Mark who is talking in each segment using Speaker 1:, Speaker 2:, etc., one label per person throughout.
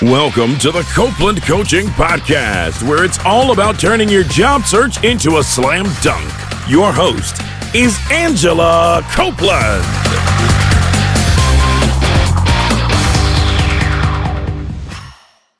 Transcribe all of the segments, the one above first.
Speaker 1: Welcome to the Copeland Coaching Podcast, where it's all about turning your job search into a slam dunk. Your host is Angela Copeland.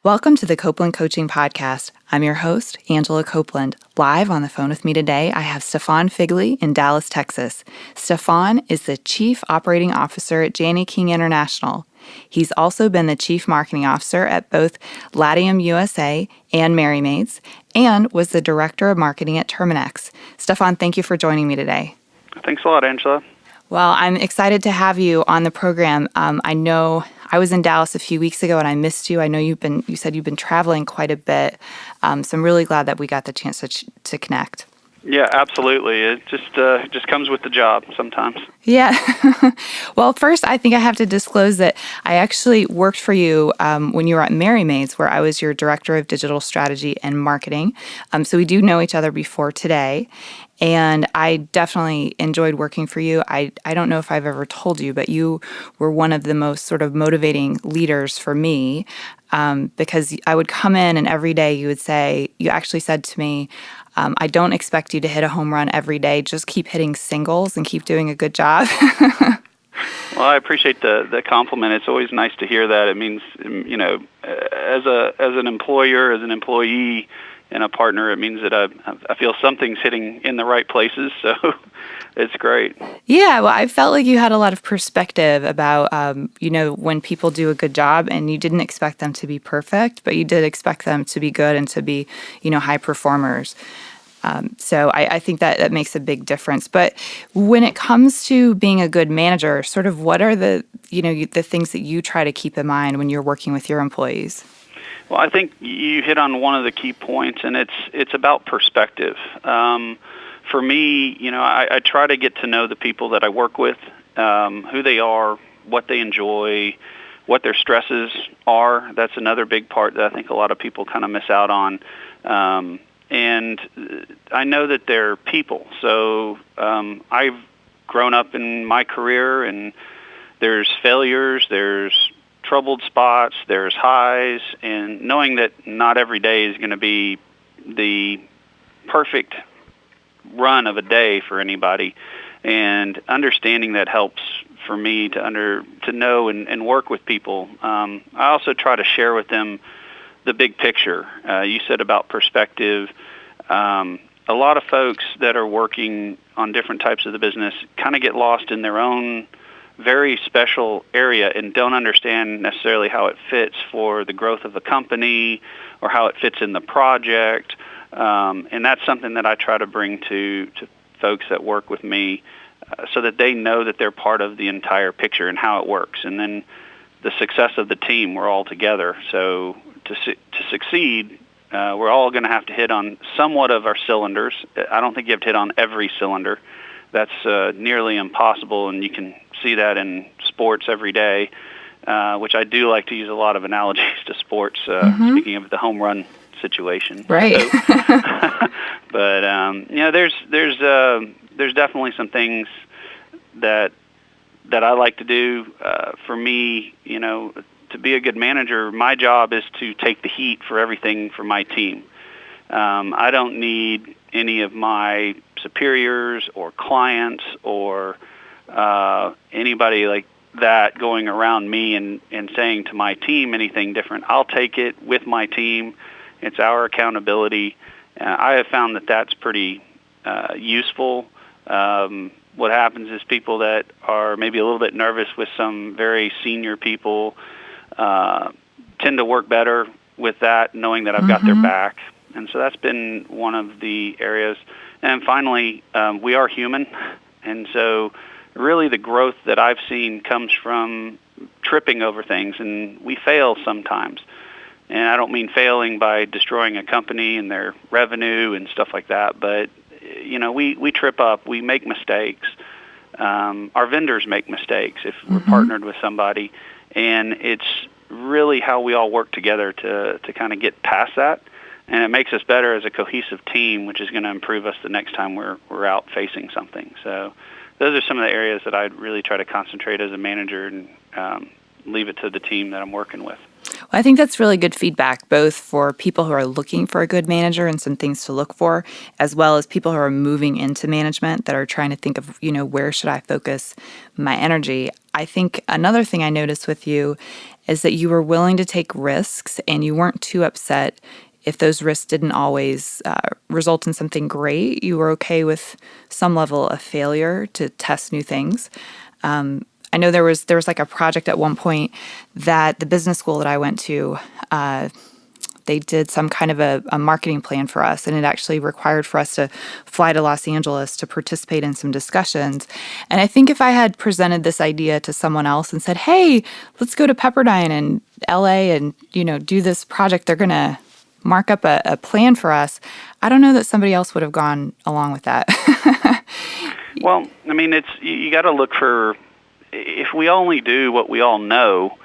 Speaker 2: Welcome to the Copeland Coaching Podcast. I'm your host, Angela Copeland. Live on the phone with me today, I have Stefan Figley in Dallas, Texas. Stefan is the Chief Operating Officer at Jani-King International. He's also been the Chief Marketing Officer at both Latium USA and Merry Maids, and was the Director of Marketing at Terminex. Stefan, thank you for joining me today.
Speaker 3: Thanks a lot, Angela.
Speaker 2: Well, I'm excited to have you on the program. I know I was in Dallas a few weeks ago and I missed you. I know you said you've been traveling quite a bit. So I'm really glad that we got the chance to connect.
Speaker 3: Yeah, absolutely. It just comes with the job sometimes.
Speaker 2: Yeah. Well, first, I think I have to disclose that I actually worked for you when you were at Merry Maids, where I was your Director of Digital Strategy and Marketing. So we do know each other before today. And I definitely enjoyed working for you. I don't know if I've ever told you, but you were one of the most sort of motivating leaders for me because I would come in and every day you actually said to me, I don't expect you to hit a home run every day. Just keep hitting singles and keep doing a good job.
Speaker 3: Well, I appreciate the compliment. It's always nice to hear that. It means, as an employer, as an employee, and a partner, it means that I feel something's hitting in the right places, so it's great.
Speaker 2: Yeah, well, I felt like you had a lot of perspective about, when people do a good job, and you didn't expect them to be perfect, but you did expect them to be good and to be, high performers. So I think that makes a big difference. But when it comes to being a good manager, sort of what are the things that you try to keep in mind when you're working with your employees?
Speaker 3: Well, I think you hit on one of the key points, and it's about perspective. For me, I try to get to know the people that I work with, who they are, what they enjoy, what their stresses are. That's another big part that I think a lot of people kind of miss out on. And I know that they're people. So I've grown up in my career, and there's failures, there's troubled spots, there's highs, and knowing that not every day is going to be the perfect run of a day for anybody, and understanding that helps for me to know and work with people. I also try to share with them the big picture. You said about perspective. A lot of folks that are working on different types of the business kind of get lost in their own very special area and don't understand necessarily how it fits for the growth of the company or how it fits in the project. And that's something that I try to bring to folks that work with me so that they know that they're part of the entire picture and how it works. And then the success of the team, we're all together. So to succeed, we're all going to have to hit on somewhat of our cylinders. I don't think you have to hit on every cylinder. That's nearly impossible, and you can see that in sports every day, which I do like to use a lot of analogies to sports, speaking of the home run situation.
Speaker 2: Right.
Speaker 3: So, but, there's definitely some things that I like to do. For me, to be a good manager, my job is to take the heat for everything for my team. I don't need any of my superiors or clients or anybody like that going around me and saying to my team anything different. I'll take it with my team. It's our accountability. I have found that that's pretty useful. What happens is people that are maybe a little bit nervous with some very senior people tend to work better with that, knowing that I've got their back. And so that's been one of the areas. And finally, we are human. And so really the growth that I've seen comes from tripping over things, and we fail sometimes. And I don't mean failing by destroying a company and their revenue and stuff like that, but we trip up, we make mistakes. Our vendors make mistakes if we're partnered with somebody, and it's really how we all work together to kind of get past that. And it makes us better as a cohesive team, which is going to improve us the next time we're out facing something. So those are some of the areas that I'd really try to concentrate as a manager and leave it to the team that I'm working with.
Speaker 2: Well, I think that's really good feedback, both for people who are looking for a good manager and some things to look for, as well as people who are moving into management that are trying to think of, where should I focus my energy? I think another thing I noticed with you is that you were willing to take risks and you weren't too upset if those risks didn't always result in something great. You were okay with some level of failure to test new things. I know there was like a project at one point that the business school that I went to, they did some kind of a marketing plan for us, and it actually required for us to fly to Los Angeles to participate in some discussions. And I think if I had presented this idea to someone else and said, hey, let's go to Pepperdine and LA and, do this project, they're going to mark up a plan for us, I don't know that somebody else would have gone along with that.
Speaker 3: Well, I mean, you got to look for, if we only do what we all know,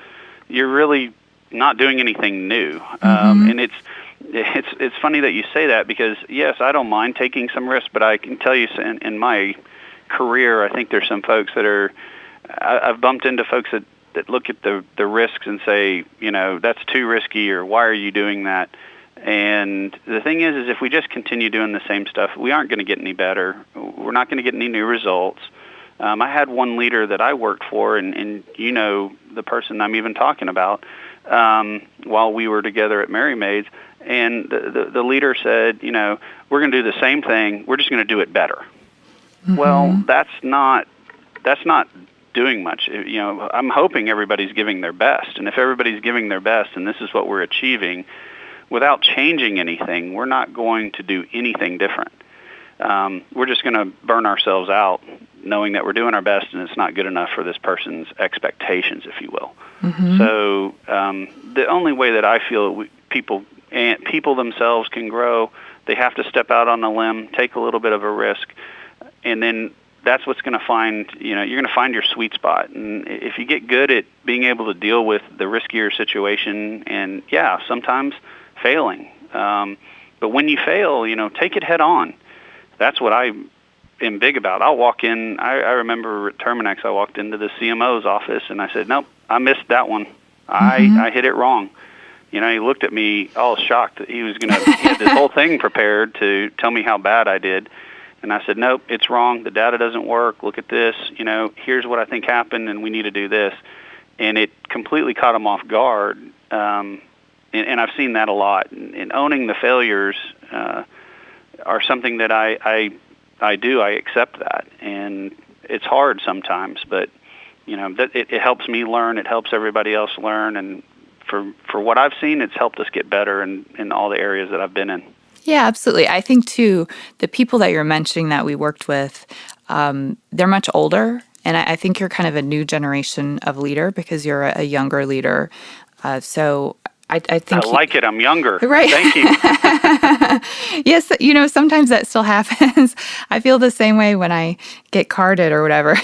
Speaker 3: you're really not doing anything new. And it's funny that you say that, because yes, I don't mind taking some risks, but I can tell you in my career, I think there's some folks that I've bumped into folks that look at the risks and say, that's too risky, or why are you doing that? And the thing is if we just continue doing the same stuff, we aren't going to get any better. We're not going to get any new results. I had one leader that I worked for, and the person I'm even talking about, while we were together at Mary Maids, and the leader said, we're going to do the same thing, we're just going to do it better. Mm-hmm. Well, that's not doing much. I'm hoping everybody's giving their best, and if everybody's giving their best and this is what we're achieving, without changing anything, we're not going to do anything different. We're just going to burn ourselves out knowing that we're doing our best and it's not good enough for this person's expectations, if you will. Mm-hmm. So the only way that I feel people themselves can grow, they have to step out on a limb, take a little bit of a risk, and then that's what's going to find, you're going to find your sweet spot. And if you get good at being able to deal with the riskier situation, and sometimes failing. But when you fail, take it head on. That's what I am big about. I'll walk in. I remember at Terminex, I walked into the CMO's office and I said, nope, I missed that one. I hit it wrong. He looked at me all shocked that he had this whole thing prepared to tell me how bad I did. And I said, nope, it's wrong. The data doesn't work. Look at this. Here's what I think happened, and we need to do this. And it completely caught him off guard. And I've seen that a lot. And owning the failures are something that I do. I accept that. And it's hard sometimes, but it helps me learn. It helps everybody else learn. And for what I've seen, it's helped us get better in all the areas that I've been in.
Speaker 2: Yeah, absolutely. I think, too, the people that you're mentioning that we worked with, they're much older. And I think you're kind of a new generation of leader because you're a younger leader. So I think...
Speaker 3: I like it. I'm younger.
Speaker 2: Right.
Speaker 3: Thank you.
Speaker 2: Yes, sometimes that still happens. I feel the same way when I get carded or whatever.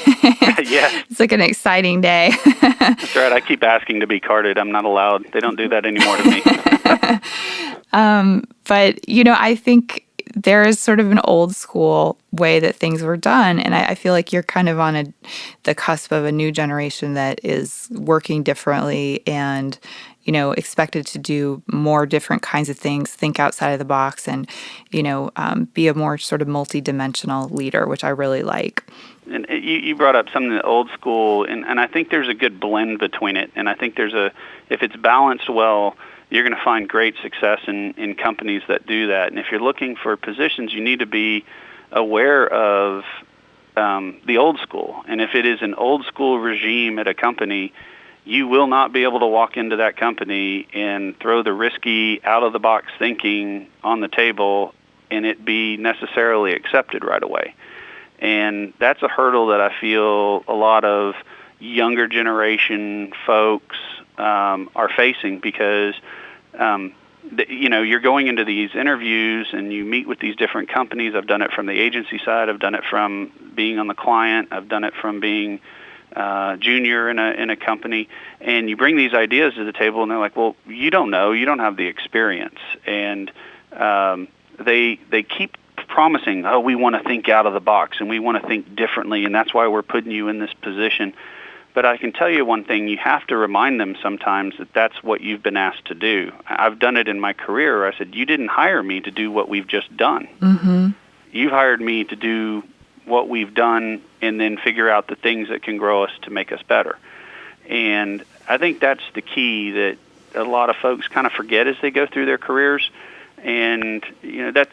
Speaker 3: Yeah.
Speaker 2: It's like an exciting day.
Speaker 3: That's right. I keep asking to be carded. I'm not allowed. They don't do that anymore to me.
Speaker 2: But, I think there is sort of an old school way that things were done. And I feel like you're kind of on the cusp of a new generation that is working differently and, expected to do more different kinds of things, think outside of the box and, be a more sort of multi-dimensional leader, which I really like.
Speaker 3: And you brought up something old school, and I think there's a good blend between it. And I think if it's balanced well, you're going to find great success in companies that do that. And if you're looking for positions, you need to be aware of the old school. And if it is an old school regime at a company, you will not be able to walk into that company and throw the risky, out-of-the-box thinking on the table and it be necessarily accepted right away. And that's a hurdle that I feel a lot of younger generation folks are facing because, you're going into these interviews and you meet with these different companies. I've done it from the agency side. I've done it from being on the client. I've done it from being junior in a company. And you bring these ideas to the table and they're like, well, you don't know. You don't have the experience. And they keep promising, we want to think out of the box and we want to think differently, and that's why we're putting you in this position. But I can tell you one thing, you have to remind them sometimes that that's what you've been asked to do. I've done it in my career. I said, you didn't hire me to do what we've just done.
Speaker 2: Mm-hmm.
Speaker 3: You've hired me to do what we've done and then figure out the things that can grow us to make us better. And I think that's the key that a lot of folks kind of forget as they go through their careers. And,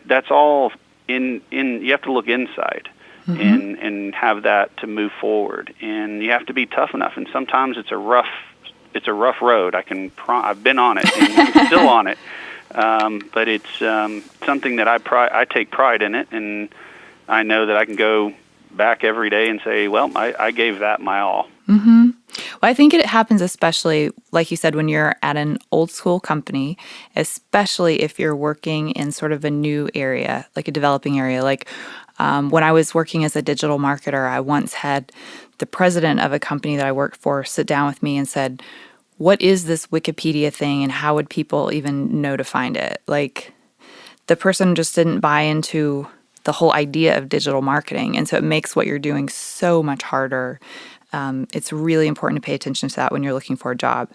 Speaker 3: that's all in you have to look inside. Mm-hmm. and have that to move forward, and you have to be tough enough. And sometimes it's a rough road. I've been on it, and I'm still on it. But it's something that I take pride in it, and I know that I can go back every day and say, well, I gave that my all.
Speaker 2: Mm-hmm. Well, I think it happens especially, like you said, when you're at an old school company, especially if you're working in sort of a new area, like a developing area. Like when I was working as a digital marketer, I once had the president of a company that I worked for sit down with me and said, what is this Wikipedia thing and how would people even know to find it? Like the person just didn't buy into the whole idea of digital marketing. And so it makes what you're doing so much harder. It's really important to pay attention to that when you're looking for a job.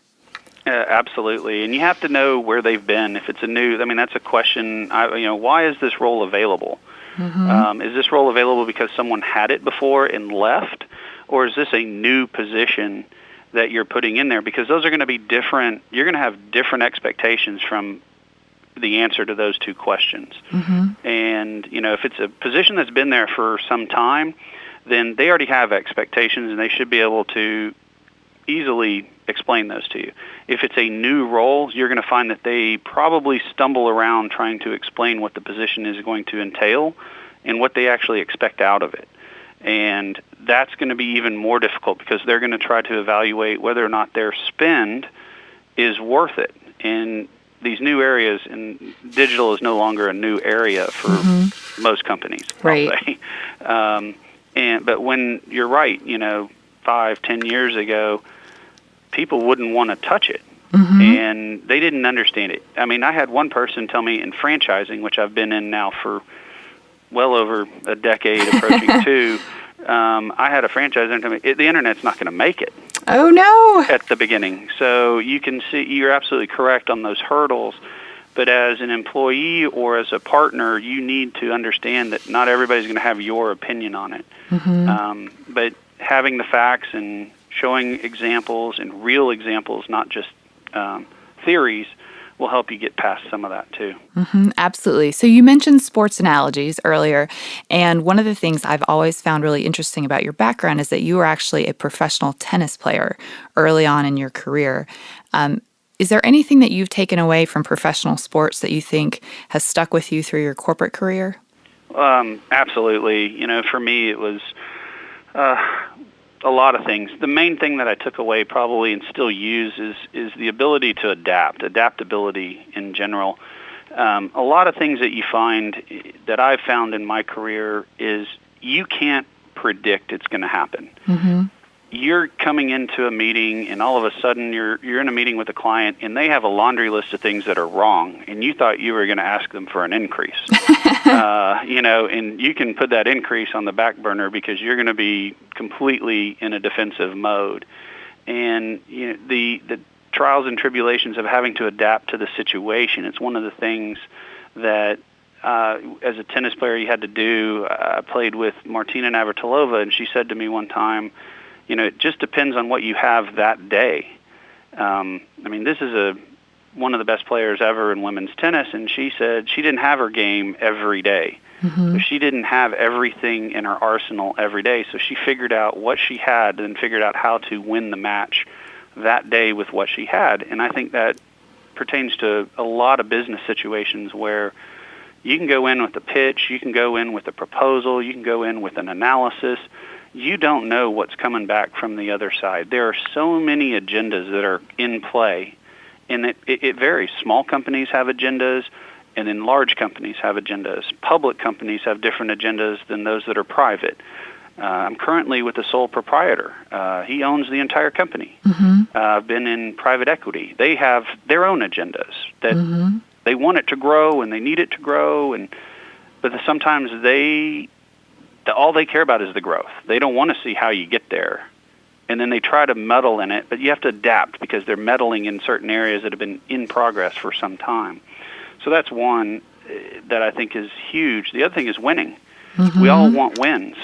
Speaker 3: Absolutely. And you have to know where they've been. If it's that's a question, why is this role available? Mm-hmm. Is this role available because someone had it before and left? Or is this a new position that you're putting in there? Because those are going to be different. You're going to have different expectations from the answer to those two questions. Mm-hmm. And, if it's a position that's been there for some time, then they already have expectations and they should be able to easily explain those to you. If it's a new role, you're going to find that they probably stumble around trying to explain what the position is going to entail and what they actually expect out of it. And that's going to be even more difficult because they're going to try to evaluate whether or not their spend is worth it. In these new areas, and digital is no longer a new area for mm-hmm. most companies,
Speaker 2: right.
Speaker 3: I'll say. But when you're right, 5-10 years ago, people wouldn't want to touch it, mm-hmm. and they didn't understand it. I mean, I had one person tell me in franchising, which I've been in now for well over a decade, approaching two. I had a franchiser tell me the internet's not going to make it.
Speaker 2: Oh no!
Speaker 3: At the beginning, so you can see you're absolutely correct on those hurdles. But as an employee or as a partner, you need to understand that not everybody's going to have your opinion on it. Mm-hmm. But having the facts and showing examples and real examples, not just theories, will help you get past some of that too.
Speaker 2: Mm-hmm, absolutely. So you mentioned sports analogies earlier, and one of the things I've always found really interesting about your background is that you were actually a professional tennis player early on in your career. Is there anything that you've taken away from professional sports that you think has stuck with you through your corporate career?
Speaker 3: Absolutely. For me, it was a lot of things. The main thing that I took away probably and still use is the ability to adaptability in general. A lot of things that you find that I've found in my career is you can't predict it's going to happen. Mm-hmm. You're coming into a meeting and all of a sudden you're in a meeting with a client and they have a laundry list of things that are wrong and you thought you were going to ask them for an increase. And you can put that increase on the back burner because you're going to be completely in a defensive mode. And the trials and tribulations of having to adapt to the situation, it's one of the things that as a tennis player you had to do. I played with Martina Navratilova and she said to me one time, it just depends on what you have that day. This is one of the best players ever in women's tennis, and she said she didn't have her game every day. Mm-hmm. So she didn't have everything in her arsenal every day, so she figured out what she had and figured out how to win the match that day with what she had. And I think that pertains to a lot of business situations where you can go in with a pitch, you can go in with a proposal, you can go in with an analysis. You don't know what's coming back from the other side. There are so many agendas that are in play, and it varies. Small companies have agendas, and then large companies have agendas. Public companies have different agendas than those that are private. I'm currently with a sole proprietor. He owns the entire company. Mm-hmm. I've been in private equity. They have their own agendas that mm-hmm. they want it to grow, and they need it to grow, but sometimes all they care about is the growth. They don't want to see how you get there. and then they try to meddle in it, but you have to adapt because they're meddling in certain areas that have been in progress for some time. So that's one that I think is huge. The other thing is winning. We all want wins.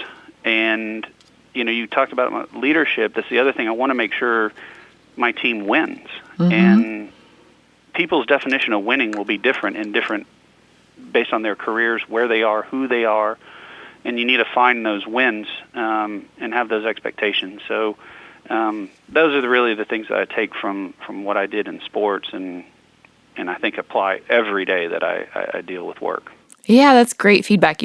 Speaker 3: And, you talked about leadership. That's the other thing. I want to make sure my team wins. And people's definition of winning will be different based on their careers, where they are, who they are. And you need to find those wins and have those expectations. So those are really the things that I take from what I did in sports and I think apply every day that I deal with work.
Speaker 2: Yeah, that's great feedback.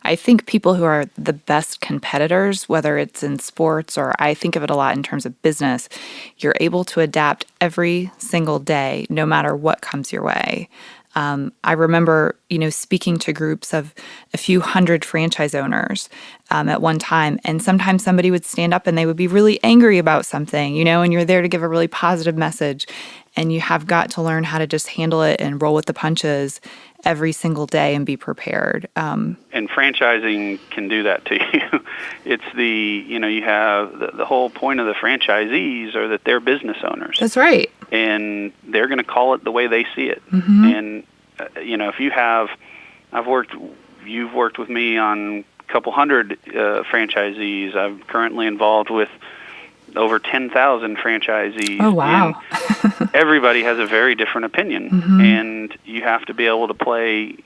Speaker 2: I think people who are the best competitors, whether it's in sports or I think of it a lot in terms of business, you're able to adapt every single day, no matter what comes your way. I remember, speaking to groups of a few hundred franchise owners at one time, and sometimes somebody would stand up and they would be really angry about something, and you're there to give a really positive message, and you have got to learn how to just handle it and roll with the punches every single day and be prepared.
Speaker 3: And franchising can do that to you. It's you have the whole point of the franchisees are that they're business owners.
Speaker 2: That's right.
Speaker 3: And they're going to call it the way they see it. And, if you've worked with me on a couple hundred franchisees. I'm currently involved with over 10,000 franchisees.
Speaker 2: Oh, wow.
Speaker 3: And everybody has a very different opinion, and you have to be able to play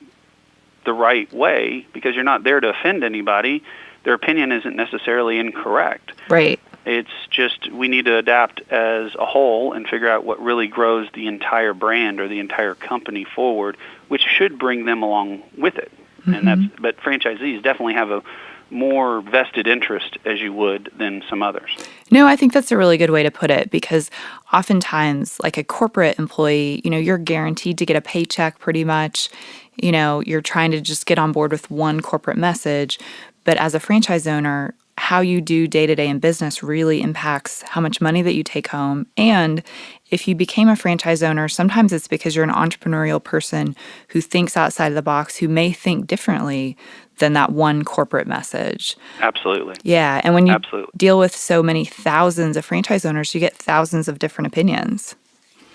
Speaker 3: the right way because you're not there to offend anybody. Their opinion isn't necessarily incorrect.
Speaker 2: Right.
Speaker 3: It's just we need to adapt as a whole and figure out what really grows the entire brand or the entire company forward, which should bring them along with it. But franchisees definitely have a more vested interest, as you would, than some others.
Speaker 2: No, I think that's a really good way to put it because oftentimes, like a corporate employee, you're guaranteed to get a paycheck pretty much. You're trying to just get on board with one corporate message. But as a franchise owner, how you do day-to-day in business really impacts how much money that you take home. And if you became a franchise owner, sometimes it's because you're an entrepreneurial person who thinks outside of the box, who may think differently than that one corporate message.
Speaker 3: Absolutely.
Speaker 2: Yeah, and when you deal with so many thousands of franchise owners, you get thousands of different opinions.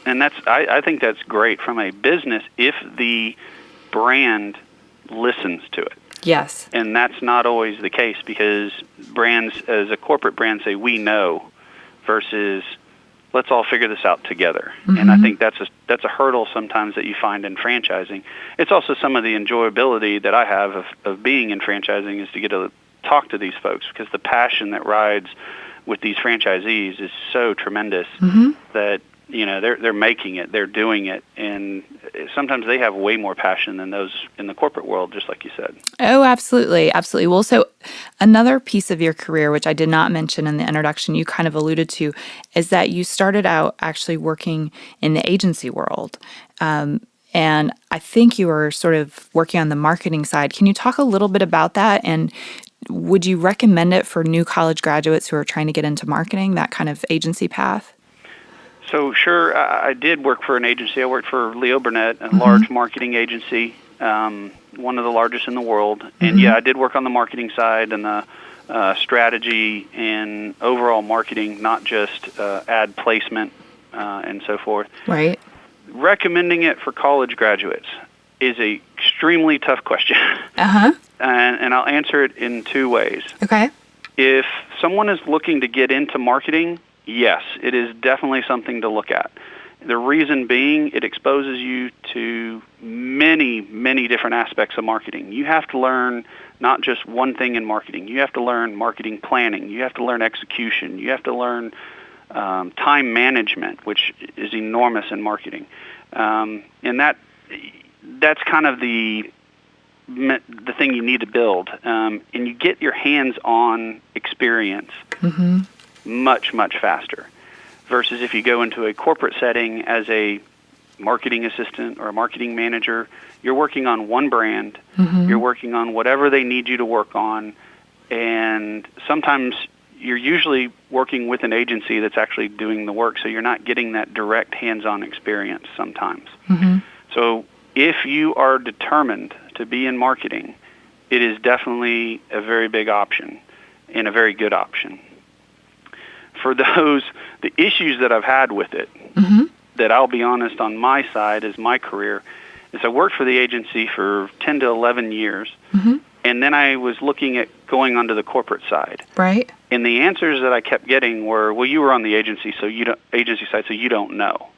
Speaker 3: And I think that's great from a business if the brand listens to it.
Speaker 2: Yes.
Speaker 3: And that's not always the case because brands, as a corporate brand, say, we know versus let's all figure this out together. And I think that's a hurdle sometimes that you find in franchising. It's also some of the enjoyability that I have of being in franchising is to get to talk to these folks because the passion that rides with these franchisees is so tremendous that they're making it, they're doing it, and sometimes they have way more passion than those in the corporate world, just like you said.
Speaker 2: Oh, absolutely. Absolutely. Well, so another piece of your career, which I did not mention in the introduction, you kind of alluded to, is that you started out actually working in the agency world. And I think you were sort of working on the marketing side. Can you talk a little bit about that? And would you recommend it for new college graduates who are trying to get into marketing, that kind of agency path?
Speaker 3: So sure, I did work for an agency. I worked for Leo Burnett, a large marketing agency, one of the largest in the world. And I did work on the marketing side and the strategy and overall marketing, not just ad placement and so forth.
Speaker 2: Right.
Speaker 3: Recommending it for college graduates is a extremely tough question. And I'll answer it in two ways.
Speaker 2: Okay.
Speaker 3: If someone is looking to get into marketing, yes, it is definitely something to look at. The reason being, it exposes you to many, many different aspects of marketing. You have to learn not just one thing in marketing. You have to learn marketing planning. You have to learn execution. You have to learn time management, which is enormous in marketing. And that's kind of the thing you need to build. And you get your hands-on experience much, much faster versus if you go into a corporate setting as a marketing assistant or a marketing manager, you're working on one brand, you're working on whatever they need you to work on, and sometimes you're usually working with an agency that's actually doing the work, so you're not getting that direct hands-on experience sometimes. So if you are determined to be in marketing, it is definitely a very big option and a very good option. for the issues that I've had with it, that I'll be honest on my side as my career, is I worked for the agency for 10 to 11 years, and then I was looking at going onto the corporate side.
Speaker 2: Right.
Speaker 3: And the answers that I kept getting were, well, you were on the agency side, so you don't know.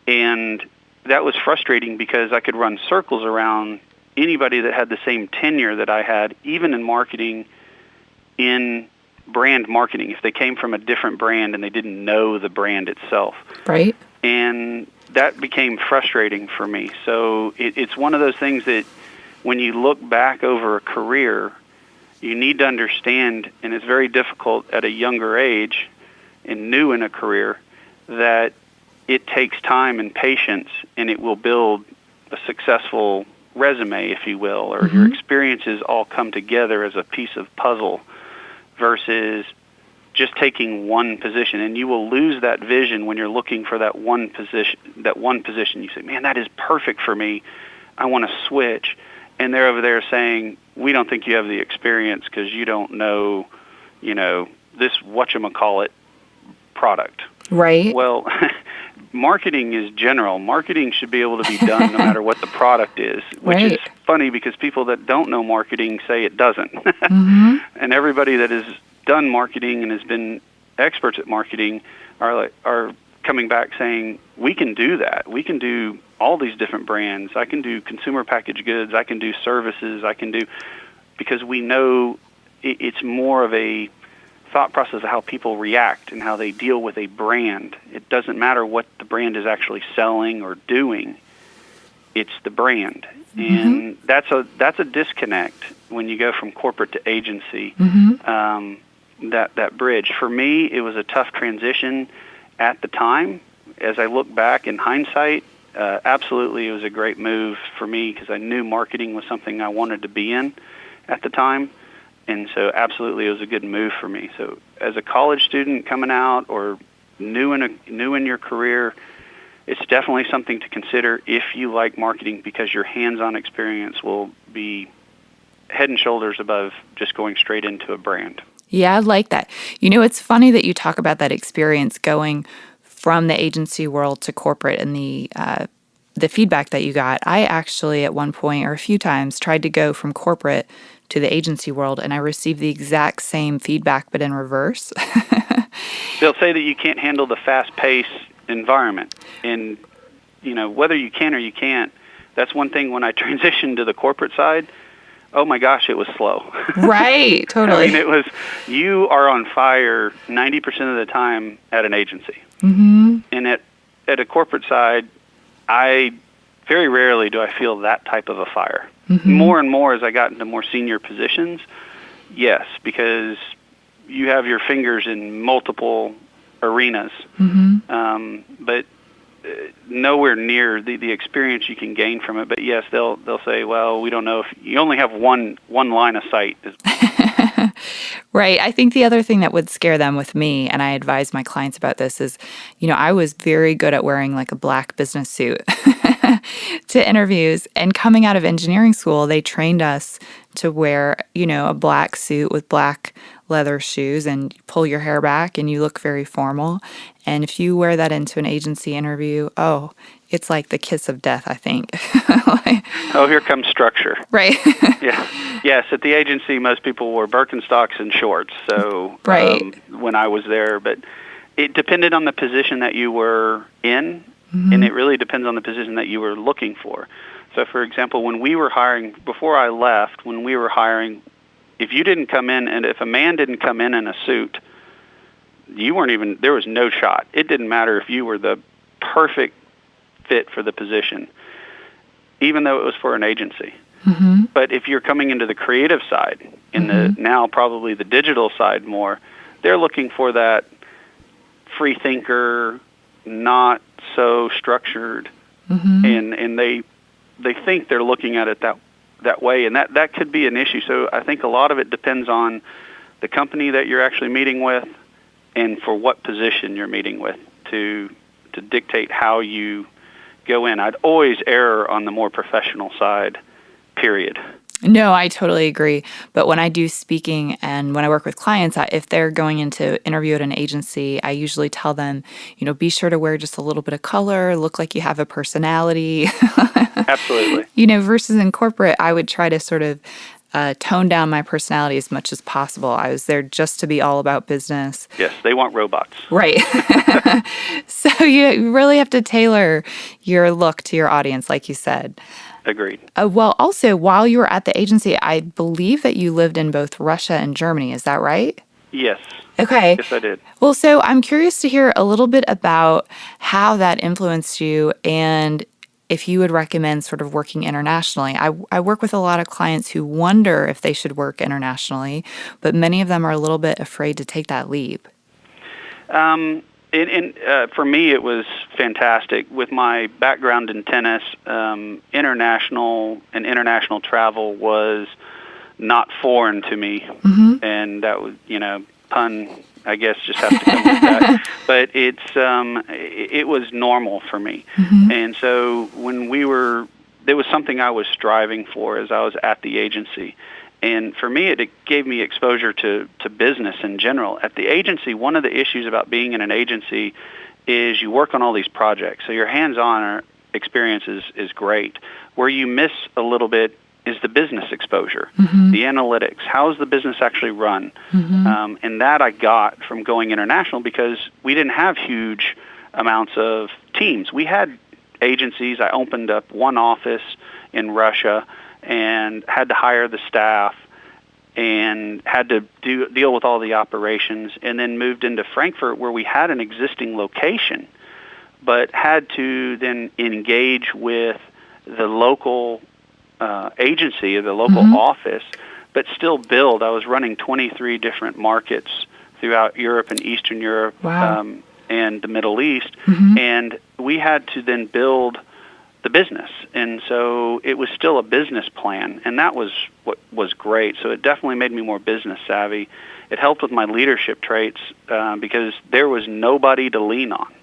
Speaker 3: And that was frustrating because I could run circles around anybody that had the same tenure that I had, even in marketing, in brand marketing, if they came from a different brand and they didn't know the brand itself.
Speaker 2: Right.
Speaker 3: And that became frustrating for me. So it's one of those things that when you look back over a career, you need to understand, and it's very difficult at a younger age and new in a career, that it takes time and patience, and it will build a successful resume, if you will, or your experiences all come together as a piece of puzzle versus just taking one position. And you will lose that vision when you're looking for that one position. You say, man, that is perfect for me. I want to switch. And they're over there saying, we don't think you have the experience because you don't know, this whatchamacallit product.
Speaker 2: Right.
Speaker 3: Well, marketing is general. Marketing should be able to be done no matter what the product is, which is funny because people that don't know marketing say it doesn't. And everybody that has done marketing and has been experts at marketing are coming back saying, we can do that. We can do all these different brands. I can do consumer packaged goods. I can do services. Because we know it's more of a thought process of how people react and how they deal with a brand. It doesn't matter what the brand is actually selling or doing. It's the brand. And that's a disconnect when you go from corporate to agency. That bridge. For me, it was a tough transition at the time. As I look back in hindsight, absolutely it was a great move for me because I knew marketing was something I wanted to be in at the time. And so absolutely it was a good move for me. So as a college student coming out or new in your career, it's definitely something to consider if you like marketing because your hands-on experience will be head and shoulders above just going straight into a brand.
Speaker 2: Yeah, I like that. It's funny that you talk about that experience going from the agency world to corporate and the feedback that you got. I actually at one point or a few times tried to go from corporate to the agency world, and I received the exact same feedback, but in reverse.
Speaker 3: They'll say that you can't handle the fast-paced environment, and whether you can or you can't. That's one thing when I transitioned to the corporate side. Oh my gosh, it was slow.
Speaker 2: Right, totally.
Speaker 3: You are on fire 90% of the time at an agency, and at a corporate side, very rarely do I feel that type of a fire. More and more as I got into more senior positions, yes, because you have your fingers in multiple arenas, but nowhere near the experience you can gain from it. But yes, they'll say, well, we don't know if you only have one line of sight.
Speaker 2: Right. I think the other thing that would scare them with me, and I advise my clients about this, is, I was very good at wearing like a black business suit to interviews. And coming out of engineering school, they trained us to wear, a black suit with black leather shoes and pull your hair back and you look very formal. And if you wear that into an agency interview, it's like the kiss of death, I think.
Speaker 3: Here comes structure.
Speaker 2: Right.
Speaker 3: Yeah. Yes, at the agency, most people wore Birkenstocks and shorts. So when I was there, but it depended on the position that you were in, and it really depends on the position that you were looking for. So, for example, when we were hiring, before I left, when we were hiring, if you didn't come in, and if a man didn't come in a suit, there was no shot. It didn't matter if you were the perfect fit for the position, even though it was for an agency. But if you're coming into the creative side, now probably the digital side more, they're looking for that free thinker, not so structured, and they think they're looking at it that way, and that could be an issue. So I think a lot of it depends on the company that you're actually meeting with and for what position you're meeting with to dictate how you go in. I'd always err on the more professional side, period.
Speaker 2: No, I totally agree. But when I do speaking and when I work with clients, if they're going into interview at an agency, I usually tell them, be sure to wear just a little bit of color, look like you have a personality.
Speaker 3: Absolutely.
Speaker 2: Versus in corporate, I would try to sort of tone down my personality as much as possible. I was there just to be all about business.
Speaker 3: Yes, they want robots.
Speaker 2: Right. So you really have to tailor your look to your audience, like you said.
Speaker 3: Agreed.
Speaker 2: Well, also, while you were at the agency, I believe that you lived in both Russia and Germany. Is that right?
Speaker 3: Yes.
Speaker 2: Okay.
Speaker 3: Yes, I did.
Speaker 2: Well, so I'm curious to hear a little bit about how that influenced you and if you would recommend sort of working internationally. I work with a lot of clients who wonder if they should work internationally, but many of them are a little bit afraid to take that leap.
Speaker 3: For me, it was fantastic. With my background in tennis, international travel was not foreign to me, and that was, pun, I guess, just have to come with that. But it was normal for me, and so there was something I was striving for as I was at the agency. And for me, it gave me exposure to business in general. At the agency, one of the issues about being in an agency is you work on all these projects. So your hands-on experience is great. Where you miss a little bit is the business exposure, the analytics. How is the business actually run? And that I got from going international because we didn't have huge amounts of teams. We had agencies. I opened up one office in Russia and had to hire the staff and had to deal with all the operations, and then moved into Frankfurt where we had an existing location, but had to then engage with the local agency or the local office, but still build. I was running 23 different markets throughout Europe and Eastern Europe.
Speaker 2: Wow.
Speaker 3: And the Middle East, and we had to then build the business. And so it was still a business plan, and that was what was great. So it definitely made me more business savvy. It helped with my leadership traits because there was nobody to lean on.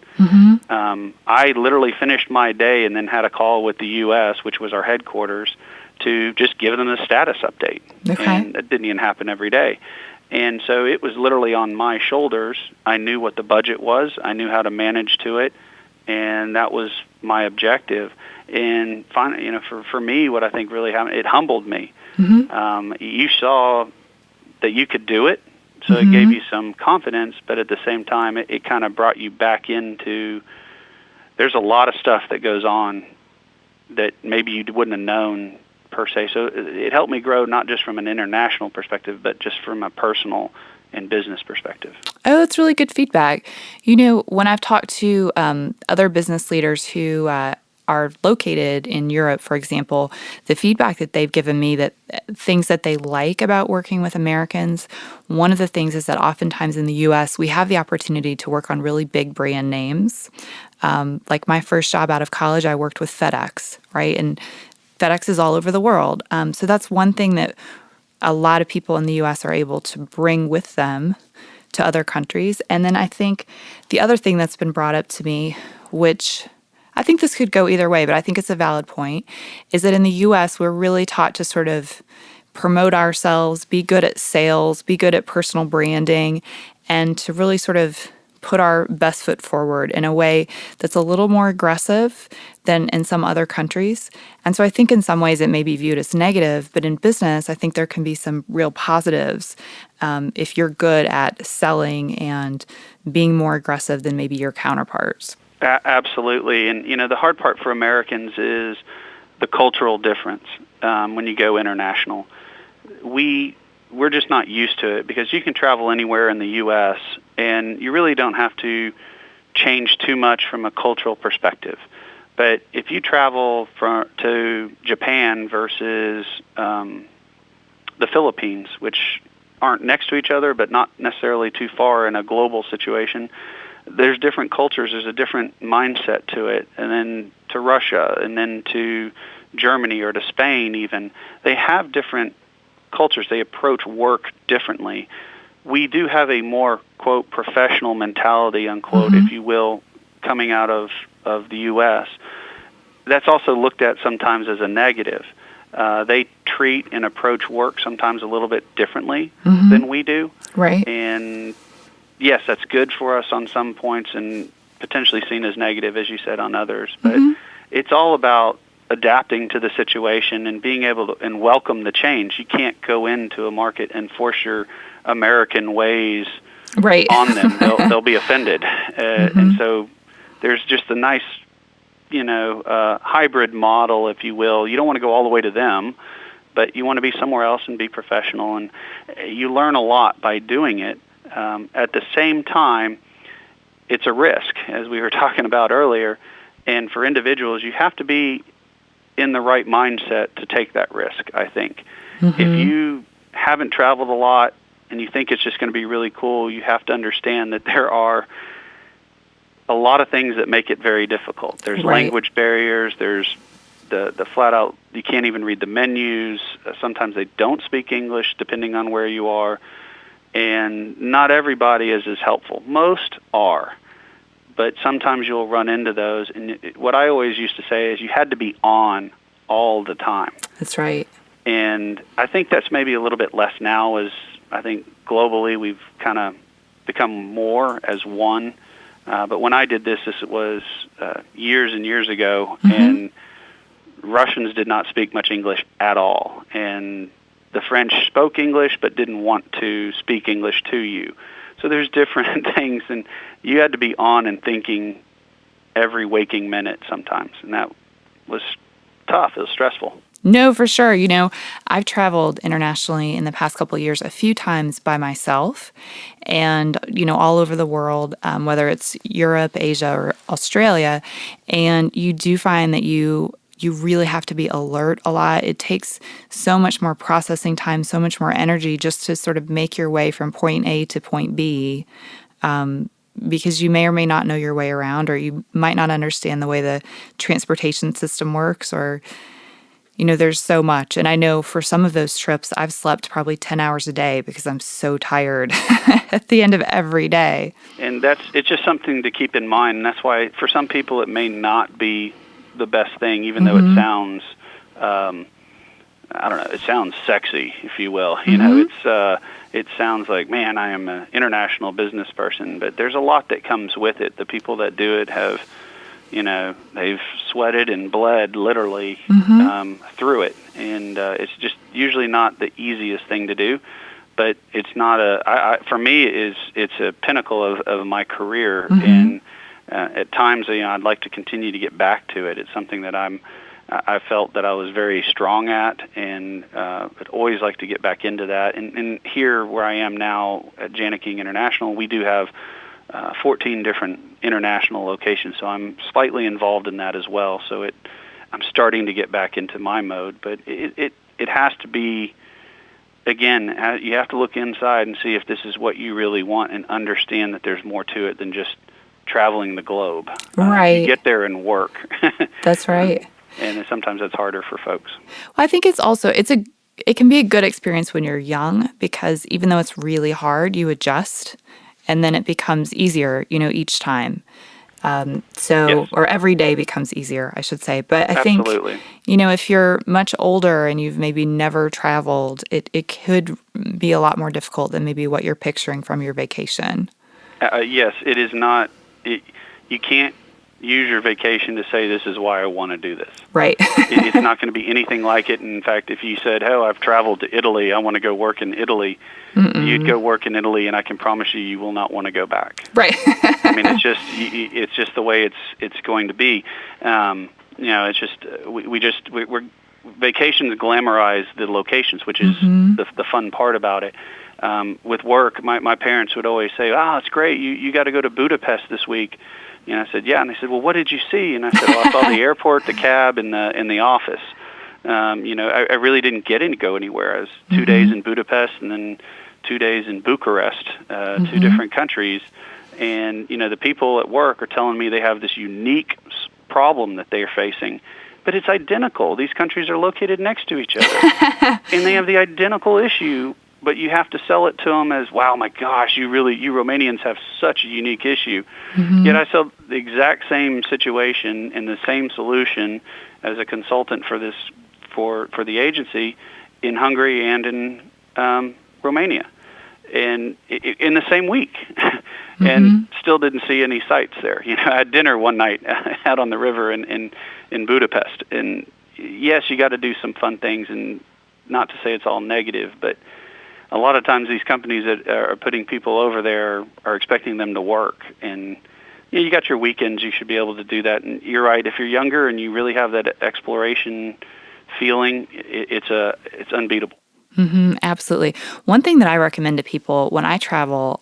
Speaker 3: I literally finished my day and then had a call with the U.S., which was our headquarters, to just give them the status update.
Speaker 2: Okay.
Speaker 3: And it didn't even happen every day. And so it was literally on my shoulders. I knew what the budget was. I knew how to manage to it. And that was my objective. And finally, for me, what I think really happened, it humbled me. You saw that you could do it, so it gave you some confidence, but at the same time, it kind of brought you back into, there's a lot of stuff that goes on that maybe you wouldn't have known per se. So it helped me grow not just from an international perspective, but just from a personal and business perspective.
Speaker 2: Oh, that's really good feedback. When I've talked to other business leaders who are located in Europe, for example, the feedback that they've given me, that things that they like about working with Americans, one of the things is that oftentimes in the U.S., we have the opportunity to work on really big brand names. Like my first job out of college, I worked with FedEx, right? And FedEx is all over the world. So that's one thing that a lot of people in the U.S. are able to bring with them to other countries. And then I think the other thing that's been brought up to me, which I think this could go either way, but I think it's a valid point, is that in the U.S. we're really taught to sort of promote ourselves, be good at sales, be good at personal branding, and to really sort of put our best foot forward in a way that's a little more aggressive than in some other countries. And so I think in some ways it may be viewed as negative, but in business, I think there can be some real positives if you're good at selling and being more aggressive than maybe your counterparts.
Speaker 3: Absolutely. And, the hard part for Americans is the cultural difference when you go international. We're just not used to it because you can travel anywhere in the U.S. and you really don't have to change too much from a cultural perspective. But if you travel to Japan versus the Philippines, which aren't next to each other but not necessarily too far in a global situation, there's different cultures. There's a different mindset to it. And then to Russia and then to Germany or to Spain even, they have different cultures. They approach work differently. We do have a more, quote, professional mentality, unquote, if you will, coming out of the U.S. That's also looked at sometimes as a negative. they treat and approach work sometimes a little bit differently than we do.
Speaker 2: Right.
Speaker 3: And yes, that's good for us on some points and potentially seen as negative, as you said, on others. But it's all about adapting to the situation and being able to and welcome the change. You can't go into a market and force your American ways on them. They'll be offended. And so there's just a nice, hybrid model, if you will. You don't want to go all the way to them, but you want to be somewhere else and be professional. And you learn a lot by doing it. At the same time, it's a risk, as we were talking about earlier. And for individuals, you have to be in the right mindset to take that risk, I think. If you haven't traveled a lot and you think it's just going to be really cool, you have to understand that there are a lot of things that make it very difficult. There's language barriers, there's the flat out, you can't even read the menus. Sometimes they don't speak English, depending on where you are. And not everybody is as helpful. Most are. But sometimes you'll run into those. And what I always used to say is you had to be on all the time.
Speaker 2: That's right.
Speaker 3: And I think that's maybe a little bit less now, as I think globally we've kind of become more as one. But when I did this was years and years ago, and Russians did not speak much English at all. And the French spoke English but didn't want to speak English to you. So there's different things, and you had to be on and thinking every waking minute sometimes, and that was tough. It was stressful.
Speaker 2: No, for sure. I've traveled internationally in the past couple of years a few times by myself and, all over the world, whether it's Europe, Asia, or Australia, and you do find that you really have to be alert a lot. It takes so much more processing time, so much more energy just to sort of make your way from point A to point B, because you may or may not know your way around, or you might not understand the way the transportation system works, or, there's so much. And I know for some of those trips, I've slept probably 10 hours a day because I'm so tired at the end of every day.
Speaker 3: And it's just something to keep in mind. And that's why for some people it may not be the best thing, even though it sounds, it sounds sexy, if you will. It sounds like, man, I am an international business person, but there's a lot that comes with it. The people that do it have, they've sweated and bled literally through it, and it's just usually not the easiest thing to do. But it's not for me, it's a pinnacle of my career, and at times, I'd like to continue to get back to it. It's something that I felt that I was very strong at, and I'd always like to get back into that. And here, where I am now at Jani-King International, we do have 14 different international locations, so I'm slightly involved in that as well. So I'm starting to get back into my mode, but it has to be. Again, you have to look inside and see if this is what you really want, and understand that there's more to it than just traveling the globe.
Speaker 2: Right.
Speaker 3: You get there and work.
Speaker 2: That's right.
Speaker 3: And sometimes that's harder for folks.
Speaker 2: Well, I think it's also, it can be a good experience when you're young, because even though it's really hard, you adjust, and then it becomes easier, each time.
Speaker 3: Yes.
Speaker 2: Or every day becomes easier, I should say. But I
Speaker 3: Absolutely.
Speaker 2: think, if you're much older and you've maybe never traveled, it could be a lot more difficult than maybe what you're picturing from your vacation.
Speaker 3: Yes, it is not. You can't use your vacation to say this is why I want to do this.
Speaker 2: Right.
Speaker 3: It's not going to be anything like it. In fact, if you said, "Oh, I've traveled to Italy, I want to go work in Italy," you'd go work in Italy, and I can promise you will not want to go back.
Speaker 2: Right.
Speaker 3: I mean, it's just the way it's going to be. It's just we're vacations glamorize the locations, which is the fun part about it. With work, my parents would always say, it's great, you got to go to Budapest this week. And I said, yeah. And they said, well, what did you see? And I said, well, I saw the airport, the cab, and the office. I really didn't get to go anywhere. I was 2 days in Budapest and then 2 days in Bucharest, two different countries. And, the people at work are telling me they have this unique problem that they are facing. But it's identical. These countries are located next to each other. And they have the identical issue, but you have to sell it to them as, wow, my gosh, you Romanians have such a unique issue. Yet I sell the exact same situation and the same solution as a consultant for for the agency in Hungary and in Romania, and in the same week, and still didn't see any sights there. You know, I had dinner one night out on the river in Budapest, and yes, you got to do some fun things, and not to say it's all negative, but a lot of times these companies that are putting people over there are expecting them to work, and you got your weekends, you should be able to do that. And you're right, if you're younger and you really have that exploration feeling, it's unbeatable.
Speaker 2: Absolutely. One thing that I recommend to people when I travel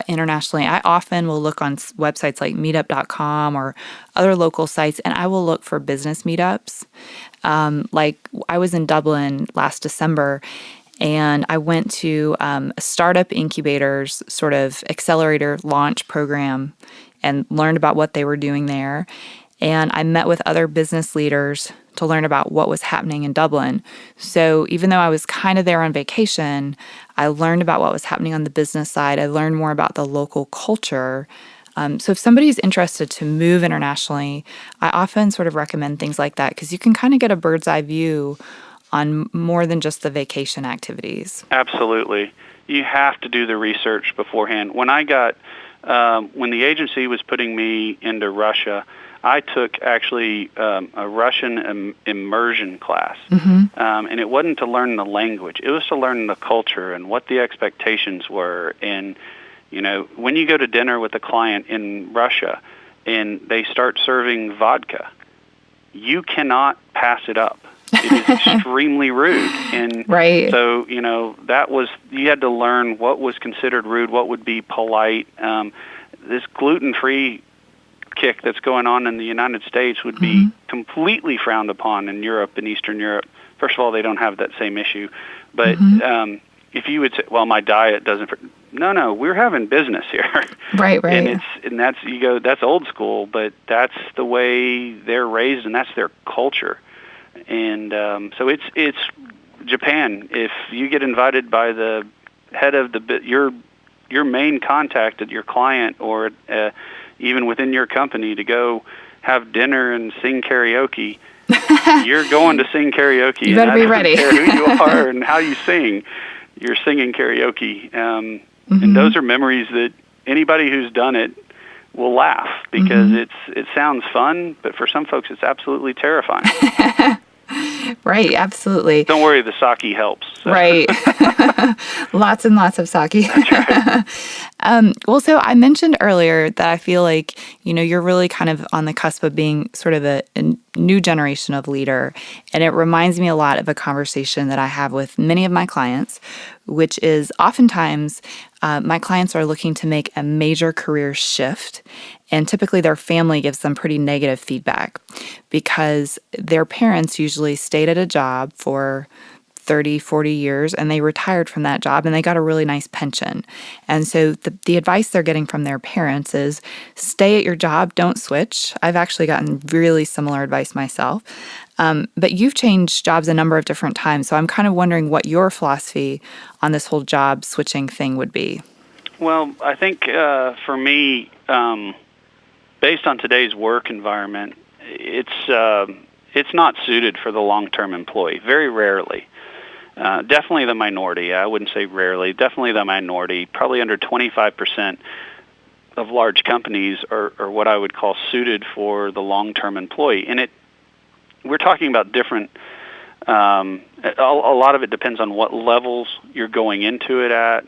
Speaker 2: internationally, I often will look on websites like meetup.com or other local sites, and I will look for business meetups. Like I was in Dublin last December, and I went to a startup incubator's sort of accelerator launch program and learned about what they were doing there. And I met with other business leaders to learn about what was happening in Dublin. So even though I was kind of there on vacation, I learned about what was happening on the business side. I learned more about the local culture. So if somebody's interested to move internationally, I often sort of recommend things like that because you can kind of get a bird's eye view on more than just the vacation activities.
Speaker 3: Absolutely. You have to do the research beforehand. When the agency was putting me into Russia, I took actually a Russian immersion class, and it wasn't to learn the language. It was to learn the culture and what the expectations were. And, you know, when you go to dinner with a client in Russia and they start serving vodka, you cannot pass it up. It is extremely rude. And so, you know, you had to learn what was considered rude, what would be polite. This gluten-free kick that's going on in the United States would be completely frowned upon in Europe and Eastern Europe. First of all, they don't have that same issue. But if you would say, well, my diet doesn't... No, we're having business here.
Speaker 2: Right.
Speaker 3: And that's old school, but that's the way they're raised, and that's their culture. And so it's Japan. If you get invited by the head of your main contact at your client or even within your company to go have dinner and sing karaoke, you're going to sing karaoke.
Speaker 2: You better be ready.
Speaker 3: I don't care who you are and how you sing. You're singing karaoke. And those are memories that anybody who's done it will laugh because it sounds fun, but for some folks it's absolutely terrifying.
Speaker 2: Right, absolutely.
Speaker 3: Don't worry, the sake helps. So.
Speaker 2: Right. Lots and lots of sake.
Speaker 3: That's right.
Speaker 2: Well, so I mentioned earlier that I feel like, you know, you're really kind of on the cusp of being sort of a new generation of leader. And it reminds me a lot of a conversation that I have with many of my clients, which is oftentimes my clients are looking to make a major career shift. And typically their family gives them pretty negative feedback because their parents usually stayed at a job for 30, 40 years and they retired from that job and they got a really nice pension. And so the advice they're getting from their parents is stay at your job, don't switch. I've actually gotten really similar advice myself. But you've changed jobs a number of different times. So I'm kind of wondering what your philosophy on this whole job switching thing would be.
Speaker 3: Well, I think for me, based on today's work environment, it's not suited for the long-term employee. Very rarely. Definitely the minority. I wouldn't say rarely. Definitely the minority. Probably under 25% of large companies are what I would call suited for the long-term employee. And we're talking about different. A lot of it depends on what levels you're going into it at.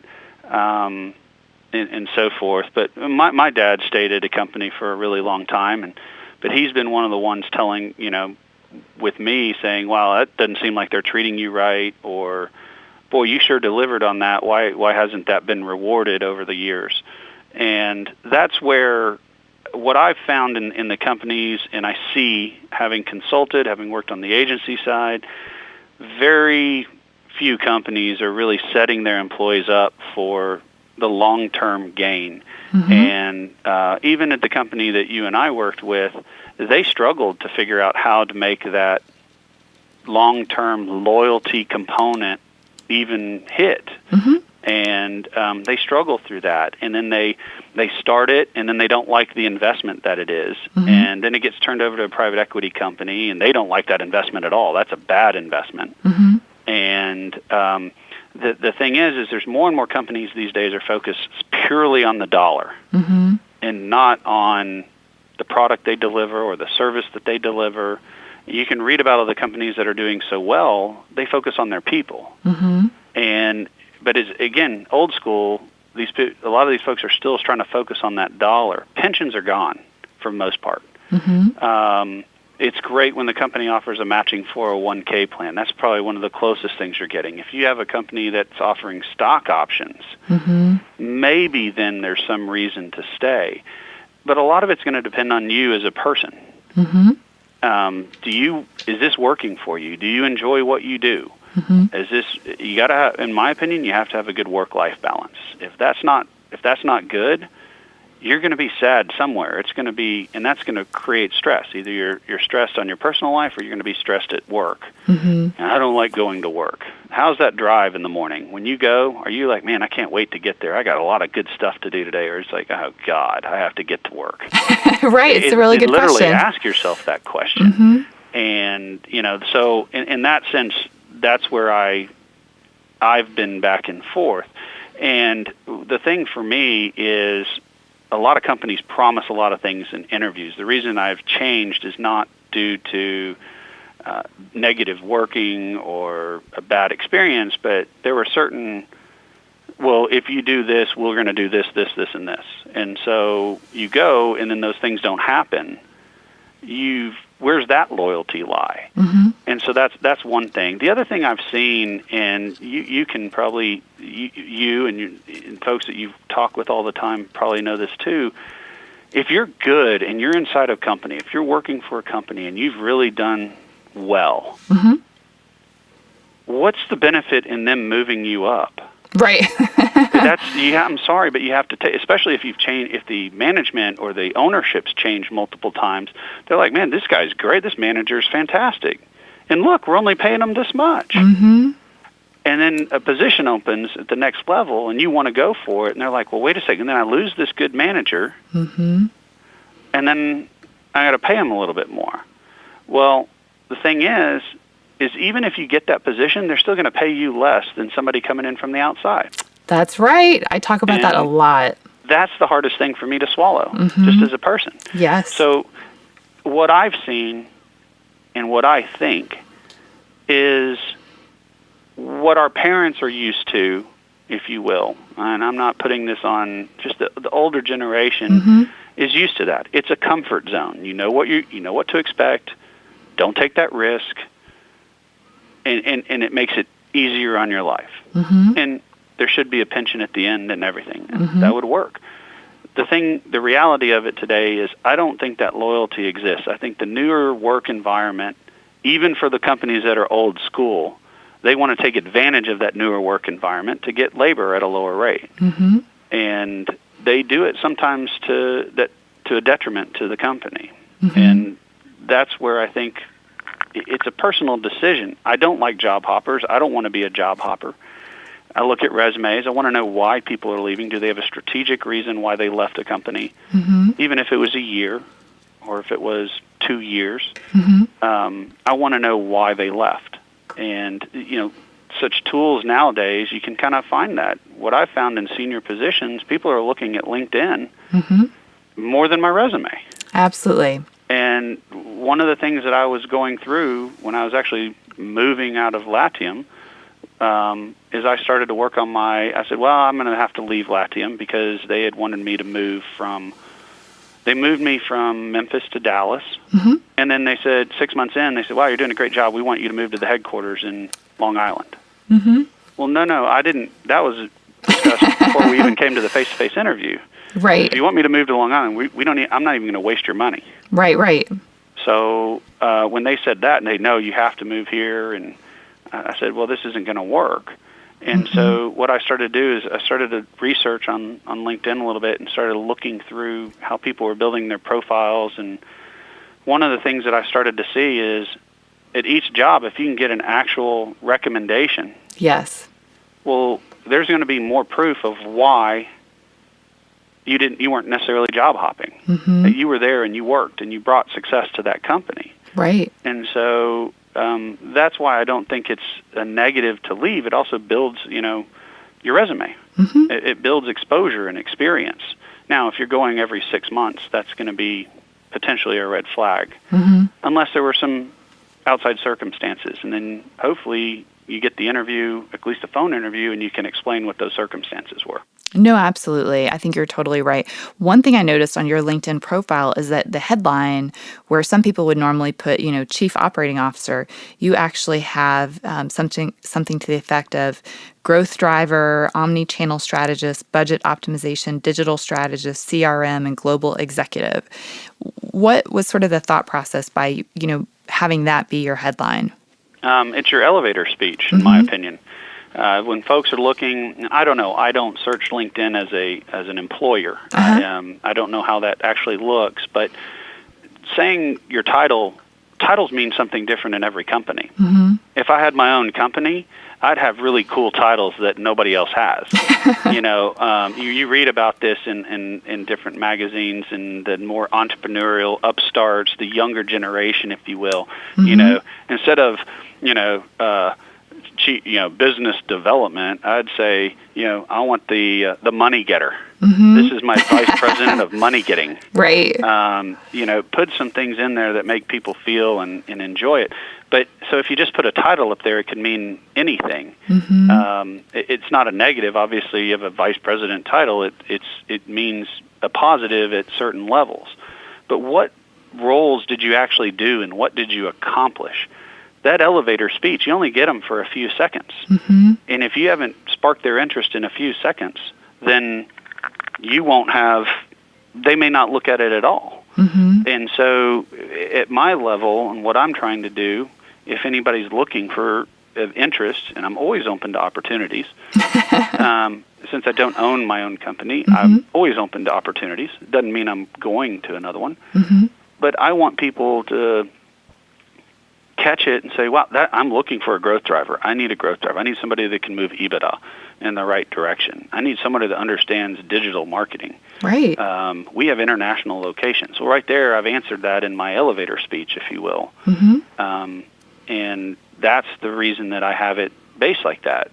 Speaker 3: And so forth. But my dad stayed at a company for a really long time, but he's been one of the ones telling, you know, with me saying, wow, that doesn't seem like they're treating you right, or, boy, you sure delivered on that. Why hasn't that been rewarded over the years? And that's where what I've found in the companies, and I see, having consulted, having worked on the agency side, very few companies are really setting their employees up for the long-term gain. And even at the company that you and I worked with, they struggled to figure out how to make that long-term loyalty component even hit. and they struggle through that. And then they start it, and then they don't like the investment that it is. And then it gets turned over to a private equity company, and they don't like that investment at all. That's a bad investment. And the thing is there's more and more companies these days are focused purely on the dollar and not on the product they deliver or the service that they deliver. You can read about all the companies that are doing so well. They focus on their people. But it's, again, old school. A lot of these folks are still trying to focus on that dollar. Pensions are gone for the most part. It's great when the company offers a matching 401k plan. That's probably one of the closest things you're getting. If you have a company that's offering stock options, maybe then there's some reason to stay. But a lot of it's going to depend on you as a person. Is this working for you? Do you enjoy what you do? You got to have, in my opinion, you have to have a good work-life balance. If that's not good, you're going to be sad somewhere. It's going to be, and that's going to create stress. Either you're stressed on your personal life, or you're going to be stressed at work. And I don't like going to work. How's that drive in the morning? When you go, are you like, man, I can't wait to get there. I got a lot of good stuff to do today. Or it's like, oh God, I have to get to work.
Speaker 2: Right. It's a really good question.
Speaker 3: Literally ask yourself that question. And so in that sense, that's where I've been back and forth. And the thing for me is, a lot of companies promise a lot of things in interviews. The reason I've changed is not due to negative working or a bad experience, but there were certain, well, if you do this, we're going to do this, this, this, and this. And so you go, and then those things don't happen. Where's that loyalty lie? And so that's one thing. The other thing I've seen, and you can probably, you and folks that you talk with all the time probably know this too. If you're good and you're inside a company, if you're working for a company and you've really done well, what's the benefit in them moving you up?
Speaker 2: Right.
Speaker 3: I'm sorry, but you have to take, especially if you've changed, if the management or the ownership's changed multiple times. They're like, man, this guy's great. This manager's fantastic. And look, we're only paying him this much. And then a position opens at the next level, and you want to go for it. And they're like, well, wait a second. Then I lose this good manager, and then I got to pay him a little bit more. Well, the thing is even if you get that position, they're still going to pay you less than somebody coming in from the outside.
Speaker 2: That's right. I talk about that a lot.
Speaker 3: That's the hardest thing for me to swallow, just as a person.
Speaker 2: Yes.
Speaker 3: So what I've seen and what I think is what our parents are used to, if you will, and I'm not putting this on just the older generation, is used to that. It's a comfort zone. You know what to expect. Don't take that risk. And it makes it easier on your life. And there should be a pension at the end and everything. And that would work. The reality of it today is I don't think that loyalty exists. I think the newer work environment, even for the companies that are old school, they want to take advantage of that newer work environment to get labor at a lower rate. And they do it sometimes to a detriment to the company. And that's where I think it's a personal decision. I don't like job hoppers. I don't want to be a job hopper. I look at resumes. I want to know why people are leaving. Do they have a strategic reason why they left a company? Even if it was a year or if it was 2 years, I want to know why they left. And, such tools nowadays, you can kind of find that. What I've found in senior positions, people are looking at LinkedIn more than my resume.
Speaker 2: Absolutely.
Speaker 3: And one of the things that I was going through when I was actually moving out of Latium is I started to work on I said, well, I'm going to have to leave Latium because they had wanted me to they moved me from Memphis to Dallas. And then they said 6 months in, they said, wow, you're doing a great job. We want you to move to the headquarters in Long Island. Well, no, I didn't. That was discussed before we even came to the face-to-face interview.
Speaker 2: Right.
Speaker 3: If you want me to move to Long Island, we don't. I'm not even going to waste your money.
Speaker 2: Right.
Speaker 3: So when they said that, and they know you have to move here, and I said, well, this isn't going to work. And so what I started to do is I started to research on LinkedIn a little bit and started looking through how people were building their profiles. And one of the things that I started to see is at each job, if you can get an actual recommendation,
Speaker 2: yes,
Speaker 3: well, there's going to be more proof of why you weren't necessarily job hopping. That you were there and you worked and you brought success to that company.
Speaker 2: Right.
Speaker 3: And so that's why I don't think it's a negative to leave. It also builds, your resume. It builds exposure and experience. Now, if you're going every 6 months, that's going to be potentially a red flag, unless there were some outside circumstances. And then hopefully you get the interview, at least a phone interview, and you can explain what those circumstances were.
Speaker 2: No, absolutely. I think you're totally right. One thing I noticed on your LinkedIn profile is that the headline, where some people would normally put, Chief Operating Officer, you actually have something to the effect of growth driver, omni-channel strategist, budget optimization, digital strategist, CRM, and global executive. What was sort of the thought process by, having that be your headline?
Speaker 3: It's your elevator speech, in my opinion. When folks are looking, I don't know. I don't search LinkedIn as an employer. I don't know how that actually looks, but saying your titles mean something different in every company. If I had my own company, I'd have really cool titles that nobody else has. You read about this in different magazines and the more entrepreneurial upstarts, the younger generation, if you will. Instead of business development, I'd say, I want the money getter. This is my vice president of money getting.
Speaker 2: Right.
Speaker 3: Put some things in there that make people feel and enjoy it. But so if you just put a title up there, it could mean anything. It's not a negative. Obviously, you have a vice president title. It means a positive at certain levels. But what roles did you actually do, and what did you accomplish? That elevator speech, you only get them for a few seconds. And if you haven't sparked their interest in a few seconds, then they may not look at it at all. And so at my level, and what I'm trying to do, if anybody's looking for interest, and I'm always open to opportunities, since I don't own my own company, I'm always open to opportunities. It doesn't mean I'm going to another one. But I want people to catch it and say, wow, I'm looking for a growth driver. I need a growth driver. I need somebody that can move EBITDA in the right direction. I need somebody that understands digital marketing.
Speaker 2: Right.
Speaker 3: We have international locations. So right there, I've answered that in my elevator speech, if you will. And that's the reason that I have it based like that.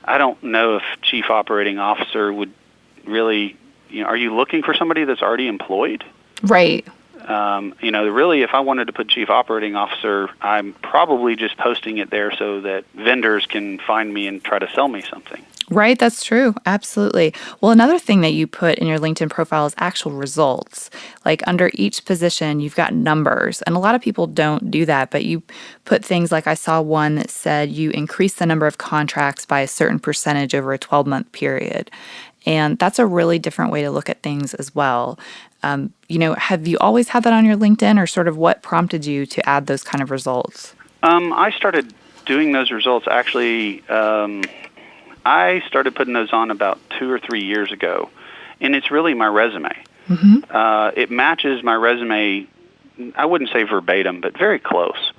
Speaker 3: I don't know if Chief Operating Officer would really, are you looking for somebody that's already employed?
Speaker 2: Right.
Speaker 3: Really, if I wanted to put Chief Operating Officer, I'm probably just posting it there so that vendors can find me and try to sell me something.
Speaker 2: Right, that's true. Absolutely. Well, another thing that you put in your LinkedIn profile is actual results. Like under each position, you've got numbers. And a lot of people don't do that, but you put things like I saw one that said you increase the number of contracts by a certain percentage over a 12-month period. And that's a really different way to look at things as well. Have you always had that on your LinkedIn, or sort of what prompted you to add those kind of results? I started doing those results actually. I started putting those on about 2 or 3 years ago, and it's really my resume. It matches my resume, I wouldn't say verbatim, but very close.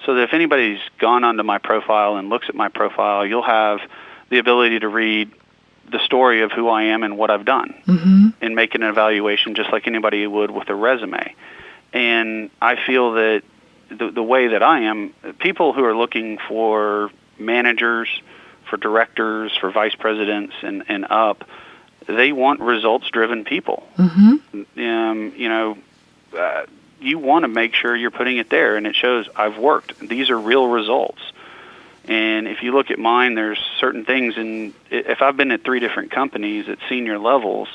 Speaker 2: So that if anybody's gone onto my profile and looks at my profile, you'll have the ability to read the story of who I am and what I've done, and make an evaluation just like anybody would with a resume. And I feel that the way that I am, people who are looking for managers, for directors, for vice presidents, and up, they want results-driven people. You want to make sure you're putting it there, and it shows I've worked. These are real results. And if you look at mine, there's certain things, if I've been at 3 different companies at senior levels,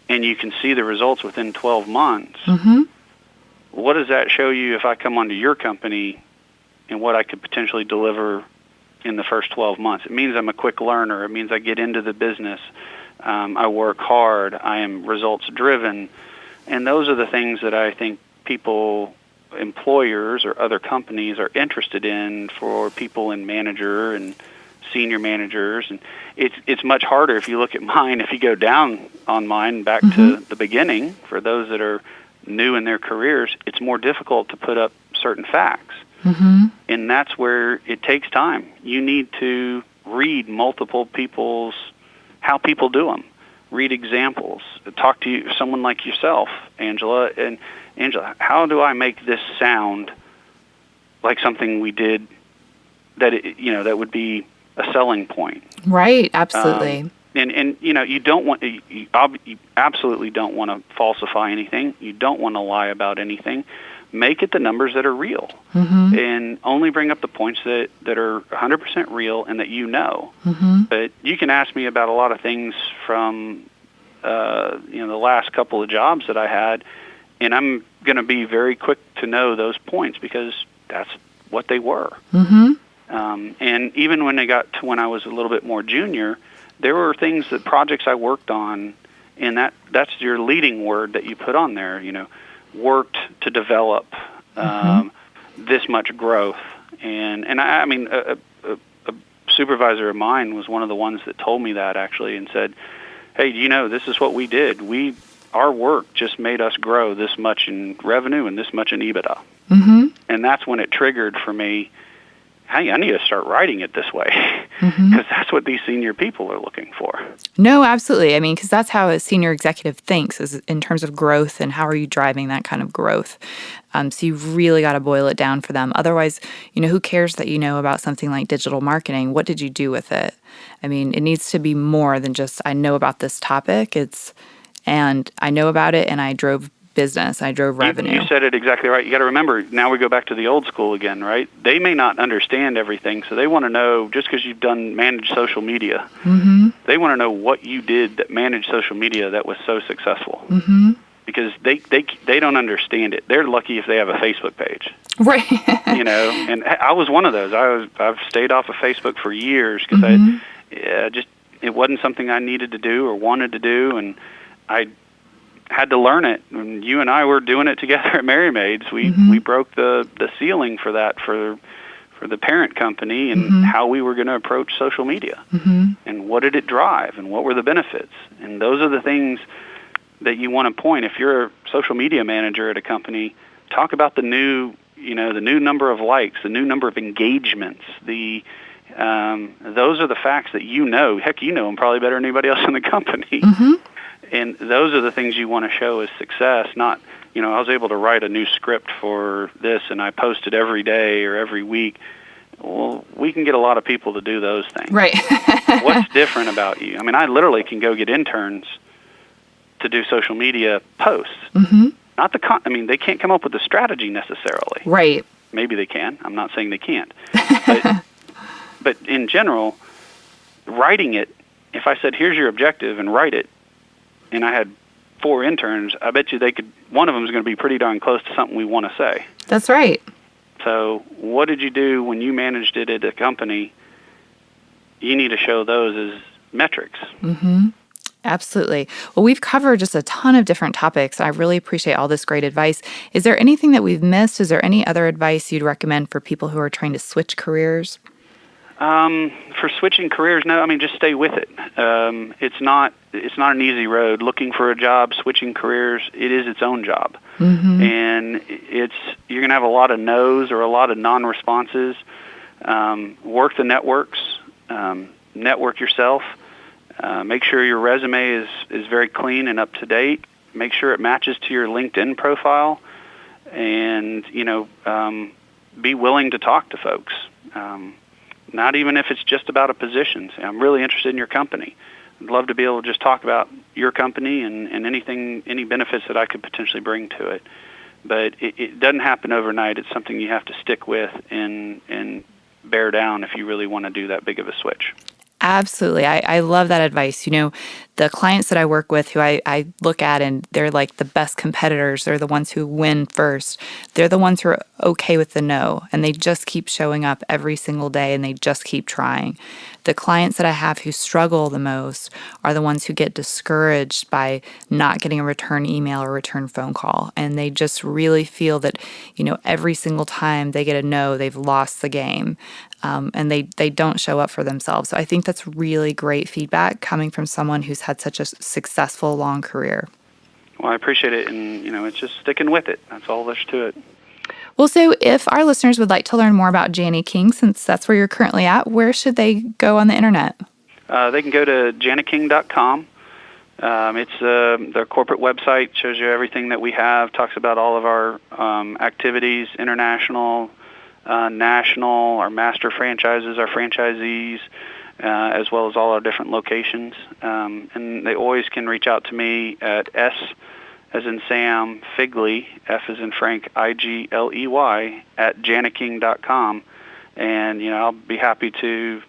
Speaker 2: and you can see the results within 12 months, what does that show you if I come onto your company and what I could potentially deliver in the first 12 months? It means I'm a quick learner. It means I get into the business. I work hard. I am results-driven. And those are the things that I think employers or other companies are interested in for people in manager and senior managers. And it's much harder if you look at mine. If you go down on mine back to the beginning, for those that are new in their careers, it's more difficult to put up certain facts. And that's where it takes time. You need to
Speaker 3: read multiple people's, how people do them. Read examples. Talk to someone like yourself, Angela. And Angela, how do I make this sound like something we did that that would be a selling point?
Speaker 2: Right. Absolutely.
Speaker 3: And you don't want you absolutely don't want to falsify anything. You don't want to lie about anything. Make it the numbers that are real, and only bring up the points that are 100% real and that you know. But you can ask me about a lot of things from the last couple of jobs that I had, and I'm going to be very quick to know those points because that's what they were. And even when they got to when I was a little bit more junior, there were things that projects I worked on, and that's your leading word that you put on there. Worked to develop this much growth, and I mean a supervisor of mine was one of the ones that told me that actually and said, "Hey, this is what we did. Our work just made us grow this much in revenue and this much in EBITDA." And that's when it triggered for me, hey, I need to start writing it this way because that's what these senior people are looking for.
Speaker 2: No, absolutely. I mean, because that's how a senior executive thinks is in terms of growth and how are you driving that kind of growth. So you've really got to boil it down for them. Otherwise, who cares that you know about something like digital marketing? What did you do with it? I mean, it needs to be more than just, I know about this topic. And I know about it and I drove business. I drove revenue.
Speaker 3: You said it exactly right. You got to remember, now we go back to the old school again, right? They may not understand everything, so they want to know, just because you've managed social media, they want to know what you did that managed social media that was so successful. Because they don't understand it. They're lucky if they have a Facebook page.
Speaker 2: Right.
Speaker 3: And I was one of those. I've stayed off of Facebook for years because it wasn't something I needed to do or wanted to do, and I had to learn it. When you and I were doing it together at Merry Maids, we broke the ceiling for that for the parent company and how we were going to approach social media and what did it drive and what were the benefits. And those are the things that you want to point. If you're a social media manager at a company, talk about the new number of likes, the new number of engagements, those are the facts that heck, you know them probably better than anybody else in the company. And those are the things you want to show as success, not, I was able to write a new script for this and I post it every day or every week. Well, we can get a lot of people to do those things.
Speaker 2: Right.
Speaker 3: What's different about you? I mean, I literally can go get interns to do social media posts. Not they can't come up with a strategy necessarily.
Speaker 2: Right.
Speaker 3: Maybe they can. I'm not saying they can't. But in general, writing it, if I said, here's your objective and write it, and I had 4 interns, I bet you one of them is going to be pretty darn close to something we want to say.
Speaker 2: That's right.
Speaker 3: So what did you do when you managed it at a company? You need to show those as metrics.
Speaker 2: Absolutely. Well, we've covered just a ton of different topics. I really appreciate all this great advice. Is there anything that we've missed? Is there any other advice you'd recommend for people who are trying to switch careers?
Speaker 3: For switching careers, no. I mean, just stay with it. It's not an easy road. Looking for a job, switching careers, it is its own job, and you're going to have a lot of no's or a lot of non-responses. Work the networks, network yourself. Make sure your resume is very clean and up to date. Make sure it matches to your LinkedIn profile, and be willing to talk to folks. Not even if it's just about a position. Say, I'm really interested in your company. I'd love to be able to just talk about your company and any benefits that I could potentially bring to it. But it doesn't happen overnight. It's something you have to stick with and bear down if you really want to do that big of a switch.
Speaker 2: Absolutely. I love that advice. The clients that I work with who I look at and they're like the best competitors, they're the ones who win first. They're the ones who are okay with the no, and they just keep showing up every single day and they just keep trying. The clients that I have who struggle the most are the ones who get discouraged by not getting a return email or return phone call. And they just really feel that, every single time they get a no, they've lost the game. And they don't show up for themselves. So I think that's really great feedback coming from someone who's had such a successful, long career.
Speaker 3: Well, I appreciate it, and it's just sticking with it. That's all there's to it.
Speaker 2: Well, so if our listeners would like to learn more about Jani-King, since that's where you're currently at, where should they go on the internet?
Speaker 3: They can go to Jani-King.com. It's their corporate website, shows you everything that we have, talks about all of our activities, international, national, our master franchises, our franchisees, as well as all our different locations. And they always can reach out to me at S as in Sam, Figley, F as in Frank, Igley, at Jani-King.com. And, I'll be happy to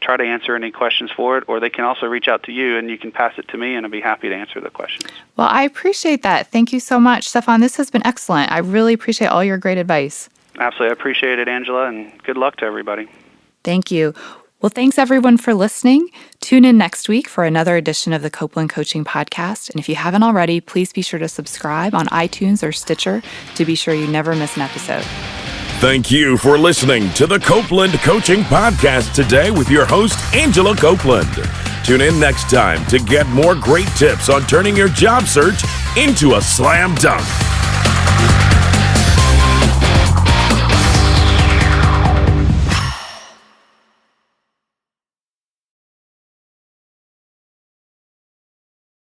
Speaker 3: try to answer any questions for it, or they can also reach out to you and you can pass it to me and I'll be happy to answer the questions.
Speaker 2: Well, I appreciate that. Thank you so much, Stefan. This has been excellent. I really appreciate all your great advice.
Speaker 3: Absolutely. I appreciate it, Angela, and good luck to everybody.
Speaker 2: Thank you. Well, thanks everyone for listening. Tune in next week for another edition of the Copeland Coaching Podcast. And if you haven't already, please be sure to subscribe on iTunes or Stitcher to be sure you never miss an episode.
Speaker 1: Thank you for listening to the Copeland Coaching Podcast today with your host, Angela Copeland. Tune in next time to get more great tips on turning your job search into a slam dunk.